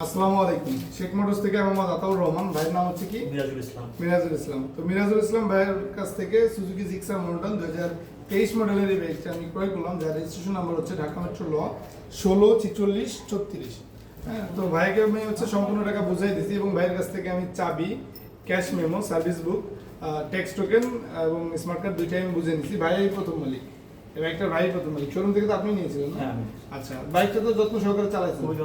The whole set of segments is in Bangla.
আসসালামু আলাইকুম। শেখ মোটরস থেকে আমি মোহাম্মদ আতাউর রহমান। ভাইয়ের নাম হচ্ছে কি? মিরাজুল ইসলাম। মিরাজুল ইসলাম। তো মিরাজুল ইসলাম ভাইয়ের কাছ থেকে সুজুকি জিক্সার মডেল 2023 মডেলের এই বাইকটা আমি ক্রয় করলাম, যার রেজিস্ট্রেশন নাম্বার হচ্ছে ঢাকা মেট্রো ল 164634। হ্যাঁ, তো ভাইকে আমি সম্পূর্ণ টাকা বুঝাই দিয়েছি এবং ভাইয়ের কাছ থেকে আমি চাবি, cash memo, service book, tax token এবং স্মার্ট কার্ড দুইটাই আমি বুঝে নিয়েছি। ভাই প্রথম মালিক, এই বাইকটার ভাই প্রথম মালিক। শোরুম থেকে তো আপনি নিয়েছিলেন না? হ্যাঁ। আচ্ছা, বাইকটা তো যত্ন সহকারে চালাইছেন? খুবই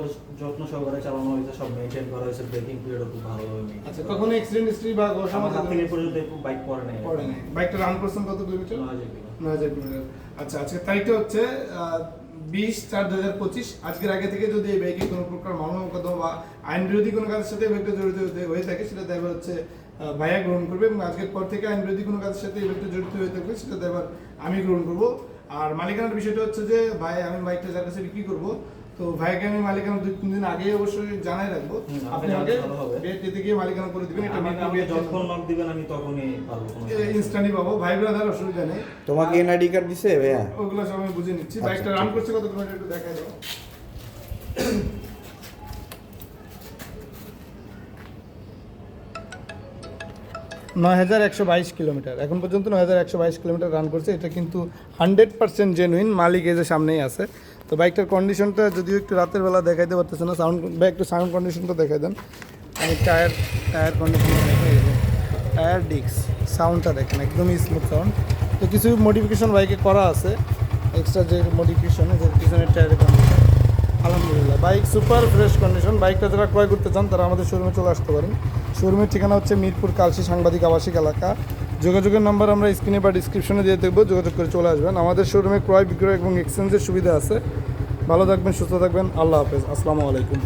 যত্ন সহকারে চালানো হয়েছে, সব মেনটেন করা হয়েছে, ব্রেকিং পিরিয়ডও খুব ভালোভাবে maintain আচ্ছা, করা কখনো হয়েছে। অ্যাক্সিডেন্ট হিস্ট্রি বা আমার হাত থেকে পর্যন্ত বাইক পড়ে নেই। পড়ে নাই। বাইকটা রান করছেন কত কিলোমিটার? 9000 কিলো। 9000 কিলোমিটার। আচ্ছা, আজকে তারিখটা হচ্ছে 20/4/2025। আজকের আগে থেকে যদি এই বাইকে কোনো প্রকার মামলা মোকদ্দমা বা আইন বিরোধী কোনো কাজের সাথে এই বাইকটা জড়িত হয়ে থাকে, সেটা দায়ভার হচ্ছে ভাইয়া গ্রহণ করবে, এবং আজকের পর থেকে আইন বিরোধী কোনো কাজের সাথে এই বাইকটা জড়িত হয়ে থাকবে, সেটা দায়ভার আমি গ্রহণ করবো। আর মালিকানার বিষয়টা হচ্ছে যে ভাই, আমি বাইকটা যার কাছে বিক্রি করবো, তো ভাইকে আমি মালিকানা 2-3 দিন আগে অবশ্যই জানাই রাখবো। আপনি আমাকে বিয়েতে গিয়ে মালিকানা করে দিবেন। এটা আমাকে যখন নক দিবেন আমি তখনই পারবো। ইনস্ট্যান্টলি পাবো। ভাই ব্রাদার, অসুবিধা নেই। তোমাকে এনআইডি কার্ড দিছে ভাইয়া? ওগুলো সব আমি বুঝে নিচ্ছি। আচ্ছা, বাইকটা রান করছে কত কিলোমিটার একটু দেখাই দাও। নয় হাজার 122 কিলোমিটার এখন পর্যন্ত 9122 কিলোমিটার রান করছে। এটা কিন্তু 100% জেনুইন, মালিক এই যে সামনেই আছে। তো বাইকটার কন্ডিশনটা যদিও একটু রাতের বেলা দেখাইতে পারতেছে না, সাউন্ড বা একটু সাউন্ড কন্ডিশনটা দেখাই দেন। আমি টায়ার কন্ডিশন দেখাই, টায়ার ডিস্ক সাউন্ডটা দেখেন, একদমই স্মুথ সাউন্ড। তো কিছু মডিফিকেশন বাইকে করা আছে, এক্সট্রা যে মডিফিকেশন, যে পিছনের টায়ারের কন্ডিশন, আলহামদুলিল্লাহ বাইক সুপার ফ্রেশ কন্ডিশন। বাইকটা যারা ক্রয় করতে চান তারা আমাদের শোরুমে চলে আসতে পারেন। শোরুমের ঠিকানা হচ্ছে মিরপুর কালশী সাংবাদিক আবাসিক এলাকা। যোগাযোগের নাম্বার আমরা স্ক্রিনে বা ডিসক্রিপশনে দিয়ে দেবো, যোগাযোগ করে চলে আসবেন। আমাদের শোরুমে ক্রয় বিক্রয় এবং এক্সচেঞ্জের সুবিধা আছে। ভালো থাকবেন, সুস্থ থাকবেন, আল্লাহ হাফেজ, আসসালামু আলাইকুম।